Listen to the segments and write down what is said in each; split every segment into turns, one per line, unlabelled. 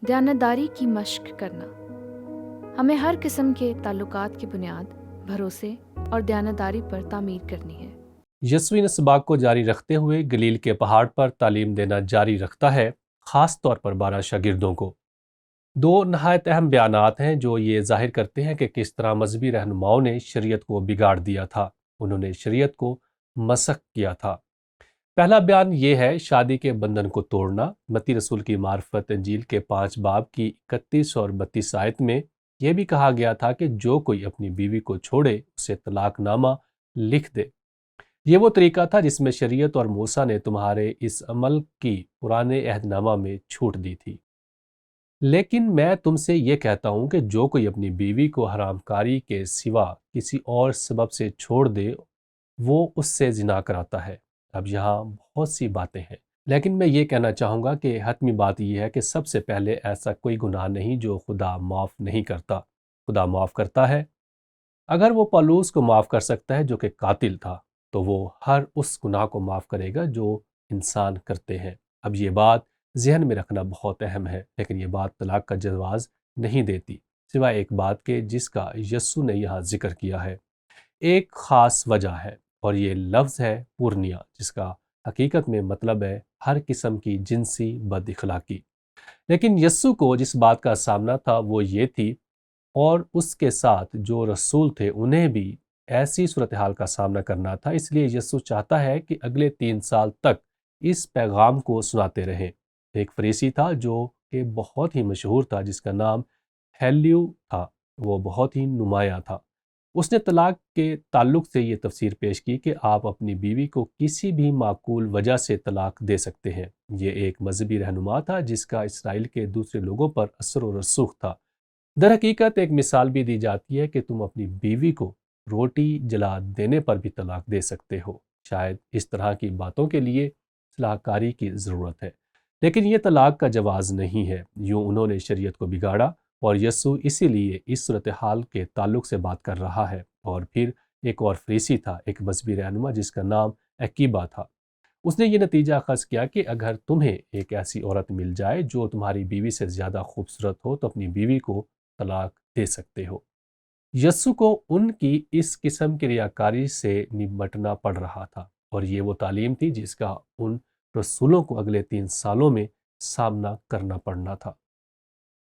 دیانتداری کی مشق کرنا۔ ہمیں ہر قسم کے تعلقات کی بنیاد بھروسے اور دیانتداری پر تعمیر کرنی ہے۔
یسوع ان اسباق کو جاری رکھتے ہوئے گلیل کے پہاڑ پر تعلیم دینا جاری رکھتا ہے، خاص طور پر 12 شاگردوں کو۔ دو نہایت اہم بیانات ہیں جو یہ ظاہر کرتے ہیں کہ کس طرح مذہبی رہنماؤں نے شریعت کو بگاڑ دیا تھا۔ انہوں نے شریعت کو مسخ کیا تھا۔ پہلا بیان یہ ہے شادی کے بندھن کو توڑنا۔ متی رسول کی معرفت انجیل کے 5 باب کی 31 اور 32 آیت میں یہ بھی کہا گیا تھا کہ جو کوئی اپنی بیوی کو چھوڑے اسے طلاق نامہ لکھ دے۔ یہ وہ طریقہ تھا جس میں شریعت اور موسیٰ نے تمہارے اس عمل کی پرانے عہد نامہ میں چھوٹ دی تھی۔ لیکن میں تم سے یہ کہتا ہوں کہ جو کوئی اپنی بیوی کو حرام کاری کے سوا کسی اور سبب سے چھوڑ دے وہ اس سے زنا کراتا ہے۔ اب یہاں بہت سی باتیں ہیں، لیکن میں یہ کہنا چاہوں گا کہ حتمی بات یہ ہے کہ سب سے پہلے ایسا کوئی گناہ نہیں جو خدا معاف نہیں کرتا۔ خدا معاف کرتا ہے۔ اگر وہ پولوس کو معاف کر سکتا ہے جو کہ قاتل تھا، تو وہ ہر اس گناہ کو معاف کرے گا جو انسان کرتے ہیں۔ اب یہ بات ذہن میں رکھنا بہت اہم ہے، لیکن یہ بات طلاق کا جواز نہیں دیتی، سوائے ایک بات کے جس کا یسوع نے یہاں ذکر کیا ہے۔ ایک خاص وجہ ہے، اور یہ لفظ ہے پورنیا، جس کا حقیقت میں مطلب ہے ہر قسم کی جنسی بد اخلاقی۔ لیکن یسوع کو جس بات کا سامنا تھا وہ یہ تھی، اور اس کے ساتھ جو رسول تھے انہیں بھی ایسی صورتحال کا سامنا کرنا تھا۔ اس لیے یسوع چاہتا ہے کہ اگلے 3 سال تک اس پیغام کو سناتے رہیں۔ ایک فریسی تھا جو کہ بہت ہی مشہور تھا، جس کا نام ہیلیو تھا۔ وہ بہت ہی نمایاں تھا۔ اس نے طلاق کے تعلق سے یہ تفسیر پیش کی کہ آپ اپنی بیوی کو کسی بھی معقول وجہ سے طلاق دے سکتے ہیں۔ یہ ایک مذہبی رہنما تھا جس کا اسرائیل کے دوسرے لوگوں پر اثر و رسوخ تھا۔ در حقیقت ایک مثال بھی دی جاتی ہے کہ تم اپنی بیوی کو روٹی جلا دینے پر بھی طلاق دے سکتے ہو۔ شاید اس طرح کی باتوں کے لیے اصلاح کاری کی ضرورت ہے، لیکن یہ طلاق کا جواز نہیں ہے۔ یوں انہوں نے شریعت کو بگاڑا، اور یسوع اسی لیے اس صورتحال کے تعلق سے بات کر رہا ہے۔ اور پھر ایک اور فریسی تھا، ایک مذہبی رہنما جس کا نام عقیبہ تھا۔ اس نے یہ نتیجہ اخذ کیا کہ اگر تمہیں ایک ایسی عورت مل جائے جو تمہاری بیوی سے زیادہ خوبصورت ہو تو اپنی بیوی کو طلاق دے سکتے ہو۔ یسوع کو ان کی اس قسم کی ریاکاری سے نمٹنا پڑ رہا تھا، اور یہ وہ تعلیم تھی جس کا ان رسولوں کو اگلے 3 سالوں میں سامنا کرنا پڑنا تھا۔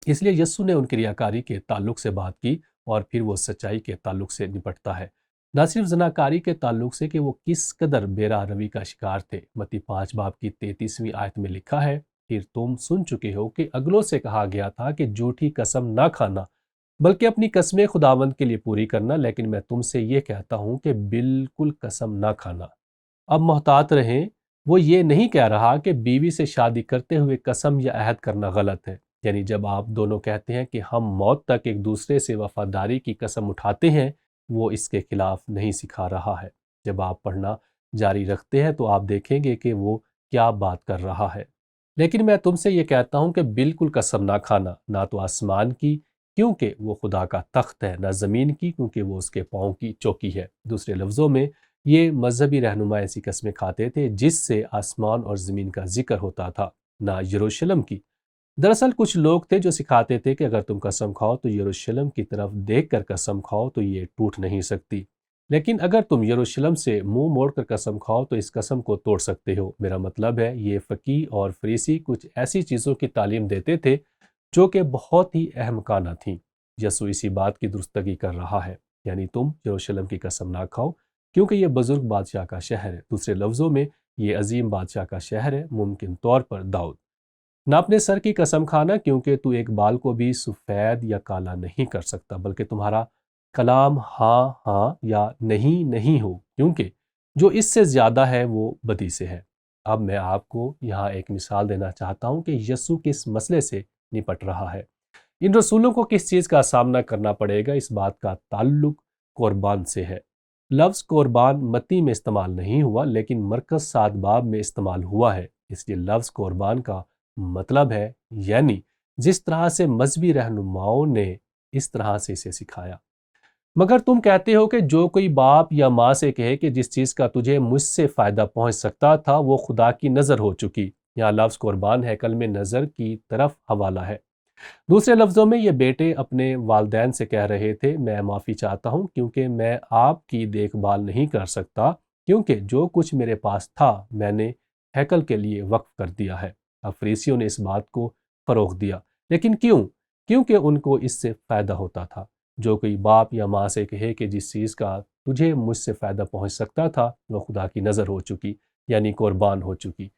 اس لیے یسوع نے ان کی ریاکاری کے تعلق سے بات کی، اور پھر وہ سچائی کے تعلق سے نپٹتا ہے، نہ صرف زناکاری کے تعلق سے کہ وہ کس قدر بے راہ روی کا شکار تھے۔ متی 5 باب کی 33ویں آیت میں لکھا ہے، پھر تم سن چکے ہو کہ اگلوں سے کہا گیا تھا کہ جھوٹی قسم نہ کھانا، بلکہ اپنی قسمیں خداوند کے لیے پوری کرنا، لیکن میں تم سے یہ کہتا ہوں کہ بالکل قسم نہ کھانا۔ اب محتاط رہیں، وہ یہ نہیں کہہ رہا کہ بیوی سے شادی کرتے ہوئے قسم یا عہد کرنا غلط ہے۔ یعنی جب آپ دونوں کہتے ہیں کہ ہم موت تک ایک دوسرے سے وفاداری کی قسم اٹھاتے ہیں، وہ اس کے خلاف نہیں سکھا رہا ہے۔ جب آپ پڑھنا جاری رکھتے ہیں تو آپ دیکھیں گے کہ وہ کیا بات کر رہا ہے۔ لیکن میں تم سے یہ کہتا ہوں کہ بالکل قسم نہ کھانا، نہ تو آسمان کی کیونکہ وہ خدا کا تخت ہے، نہ زمین کی کیونکہ وہ اس کے پاؤں کی چوکی ہے۔ دوسرے لفظوں میں یہ مذہبی رہنما ایسی قسمیں کھاتے تھے جس سے آسمان اور زمین کا ذکر ہوتا تھا، نہ یروشلم کی۔ دراصل کچھ لوگ تھے جو سکھاتے تھے کہ اگر تم قسم کھاؤ تو یروشلم کی طرف دیکھ کر قسم کھاؤ تو یہ ٹوٹ نہیں سکتی، لیکن اگر تم یروشلم سے منہ موڑ کر قسم کھاؤ تو اس قسم کو توڑ سکتے ہو۔ میرا مطلب ہے یہ فقیہ اور فریسی کچھ ایسی چیزوں کی تعلیم دیتے تھے جو کہ بہت ہی احمقانہ تھیں۔ یسوع اسی بات کی درستگی کر رہا ہے، یعنی تم یروشلم کی قسم نہ کھاؤ کیونکہ یہ بزرگ بادشاہ کا شہر ہے۔ دوسرے لفظوں میں یہ عظیم بادشاہ کا شہر ہے، ممکن طور پر داؤد۔ نہ اپنے سر کی قسم کھانا کیونکہ تو ایک بال کو بھی سفید یا کالا نہیں کر سکتا، بلکہ تمہارا کلام ہاں ہاں یا نہیں نہیں ہو، کیونکہ جو اس سے زیادہ ہے وہ بدی سے ہے۔ اب میں آپ کو یہاں ایک مثال دینا چاہتا ہوں کہ یسوع کس مسئلے سے نپٹ رہا ہے۔ ان رسولوں کو کس چیز کا سامنا کرنا پڑے گا، اس بات کا تعلق قربان سے ہے۔ لفظ قربان متی میں استعمال نہیں ہوا، لیکن مرکز 7 باب میں استعمال ہوا ہے۔ اس لیے لفظ قربان کا مطلب ہے یعنی جس طرح سے مذہبی رہنماؤں نے اس طرح سے اسے سکھایا۔ مگر تم کہتے ہو کہ جو کوئی باپ یا ماں سے کہے کہ جس چیز کا تجھے مجھ سے فائدہ پہنچ سکتا تھا وہ خدا کی نظر ہو چکی۔ یہاں لفظ قربان ہے کلمہ نظر کی طرف حوالہ ہے۔ دوسرے لفظوں میں یہ بیٹے اپنے والدین سے کہہ رہے تھے، میں معافی چاہتا ہوں کیونکہ میں آپ کی دیکھ بھال نہیں کر سکتا، کیونکہ جو کچھ میرے پاس تھا میں نے ہیکل کے لیے وقف کر دیا ہے۔ اب فریسیوں نے اس بات کو فروغ دیا، لیکن کیوں؟ کیونکہ ان کو اس سے فائدہ ہوتا تھا۔ جو کوئی باپ یا ماں سے کہے کہ جس چیز کا تجھے مجھ سے فائدہ پہنچ سکتا تھا وہ خدا کی نظر ہو چکی، یعنی قربان ہو چکی،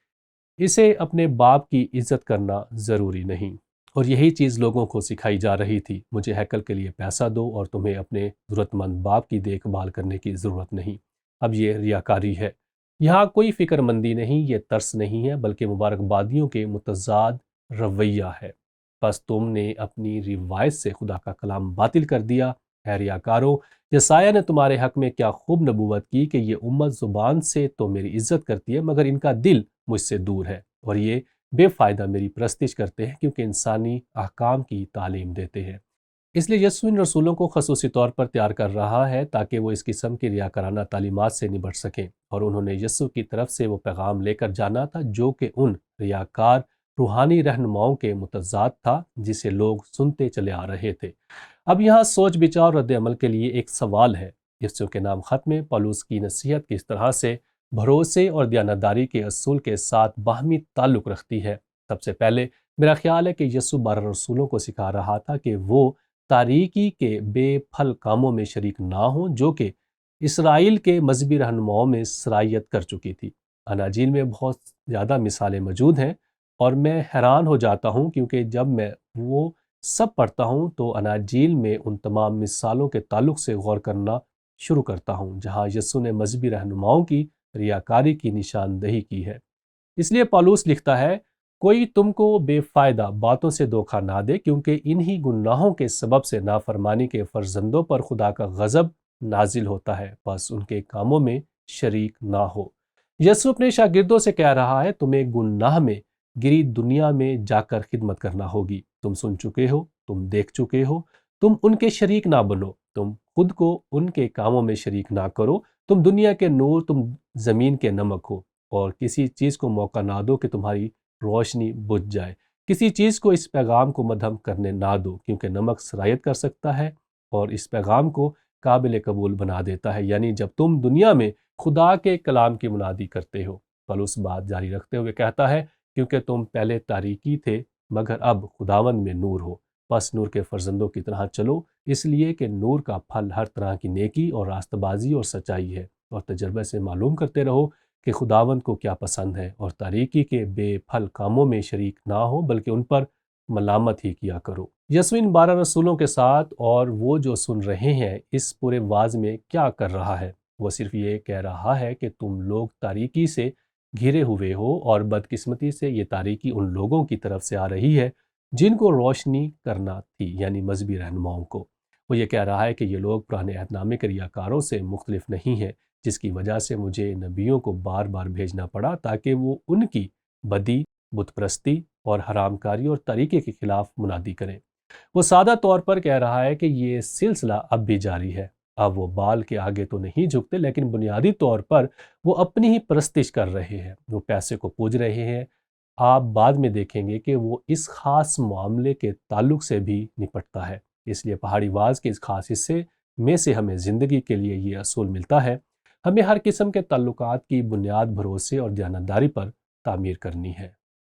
اسے اپنے باپ کی عزت کرنا ضروری نہیں۔ اور یہی چیز لوگوں کو سکھائی جا رہی تھی، مجھے ہیکل کے لیے پیسہ دو اور تمہیں اپنے ضرورت مند باپ کی دیکھ بھال کرنے کی ضرورت نہیں۔ اب یہ ریاکاری ہے۔ یہاں کوئی فکر مندی نہیں، یہ ترس نہیں ہے، بلکہ مبارکبادیوں کے متضاد رویہ ہے۔ بس تم نے اپنی روایت سے خدا کا کلام باطل کر دیا۔ اے ریاکارو، یسایہ نے تمہارے حق میں کیا خوب نبوت کی کہ یہ امت زبان سے تو میری عزت کرتی ہے مگر ان کا دل مجھ سے دور ہے، اور یہ بے فائدہ میری پرستش کرتے ہیں کیونکہ انسانی احکام کی تعلیم دیتے ہیں۔ اس لیے یسوع ان رسولوں کو خصوصی طور پر تیار کر رہا ہے تاکہ وہ اس قسم کی ریاکارانہ تعلیمات سے نبٹ سکیں، اور انہوں نے یسوع کی طرف سے وہ پیغام لے کر جانا تھا جو کہ ان ریاکار روحانی رہنماؤں کے متضاد تھا جسے لوگ سنتے چلے آ رہے تھے۔ اب یہاں سوچ بچار اور رد عمل کے لیے ایک سوال ہے۔ یسوع کے نام خط میں پولس کی نصیحت کس طرح سے بھروسے اور دیانتداری کے اصول کے ساتھ باہمی تعلق رکھتی ہے؟ سب سے پہلے میرا خیال ہے کہ یسوع 12 رسولوں کو سکھا رہا تھا کہ وہ تاریکی کے بے پھل کاموں میں شریک نہ ہوں جو کہ اسرائیل کے مذہبی رہنماؤں میں سرایت کر چکی تھی۔ اناجیل میں بہت زیادہ مثالیں موجود ہیں اور میں حیران ہو جاتا ہوں کیونکہ جب میں وہ سب پڑھتا ہوں تو اناجیل میں ان تمام مثالوں کے تعلق سے غور کرنا شروع کرتا ہوں جہاں یسوع نے مذہبی رہنماؤں کی ریاکاری کی نشاندہی کی ہے۔ اس لیے پالوس لکھتا ہے، کوئی تم کو بے فائدہ باتوں سے دھوکہ نہ دے کیونکہ انہی گناہوں کے سبب سے نافرمانی کے فرزندوں پر خدا کا غضب نازل ہوتا ہے، بس ان کے کاموں میں شریک نہ ہو۔ یسوع اپنے شاگردوں سے کہہ رہا ہے، تمہیں گناہ میں گری دنیا میں جا کر خدمت کرنا ہوگی۔ تم سن چکے ہو، تم دیکھ چکے ہو، تم ان کے شریک نہ بنو، تم خود کو ان کے کاموں میں شریک نہ کرو، تم دنیا کے نور، تم زمین کے نمک ہو، اور کسی چیز کو موقع نہ دو کہ تمہاری روشنی بجھ جائے، کسی چیز کو اس پیغام کو مدھم کرنے نہ دو، کیونکہ نمک سرایت کر سکتا ہے اور اس پیغام کو قابل قبول بنا دیتا ہے، یعنی جب تم دنیا میں خدا کے کلام کی منادی کرتے ہو۔ پولس بات جاری رکھتے ہوئے کہتا ہے، کیونکہ تم پہلے تاریکی تھے مگر اب خداوند میں نور ہو، بس نور کے فرزندوں کی طرح چلو، اس لیے کہ نور کا پھل ہر طرح کی نیکی اور راستہ بازی اور سچائی ہے، اور تجربے سے معلوم کرتے رہو کہ خداوند کو کیا پسند ہے، اور تاریکی کے بے پھل کاموں میں شریک نہ ہو بلکہ ان پر ملامت ہی کیا کرو۔ یسوع ان 12 رسولوں کے ساتھ اور وہ جو سن رہے ہیں اس پورے واعظ میں کیا کر رہا ہے؟ وہ صرف یہ کہہ رہا ہے کہ تم لوگ تاریکی سے گھرے ہوئے ہو، اور بدقسمتی سے یہ تاریکی ان لوگوں کی طرف سے آ رہی ہے جن کو روشنی کرنا تھی، یعنی مذہبی رہنماؤں کو۔ وہ یہ کہہ رہا ہے کہ یہ لوگ پرانے عہد نامے کے ریاکاروں سے مختلف نہیں ہیں، جس کی وجہ سے مجھے نبیوں کو بار بار بھیجنا پڑا تاکہ وہ ان کی بدی، بت پرستی اور حرام کاری اور طریقے کے خلاف منادی کریں۔ وہ سادہ طور پر کہہ رہا ہے کہ یہ سلسلہ اب بھی جاری ہے۔ اب وہ بال کے آگے تو نہیں جھکتے، لیکن بنیادی طور پر وہ اپنی ہی پرستش کر رہے ہیں، وہ پیسے کو پوج رہے ہیں۔ آپ بعد میں دیکھیں گے کہ وہ اس خاص معاملے کے تعلق سے بھی نپٹتا ہے۔ اس لیے پہاڑی واعظ کے اس خاص حصے میں سے ہمیں زندگی کے لیے یہ اصول ملتا ہے، ہمیں ہر قسم کے تعلقات کی بنیاد بھروسے اور دیانتداری پر تعمیر کرنی ہے۔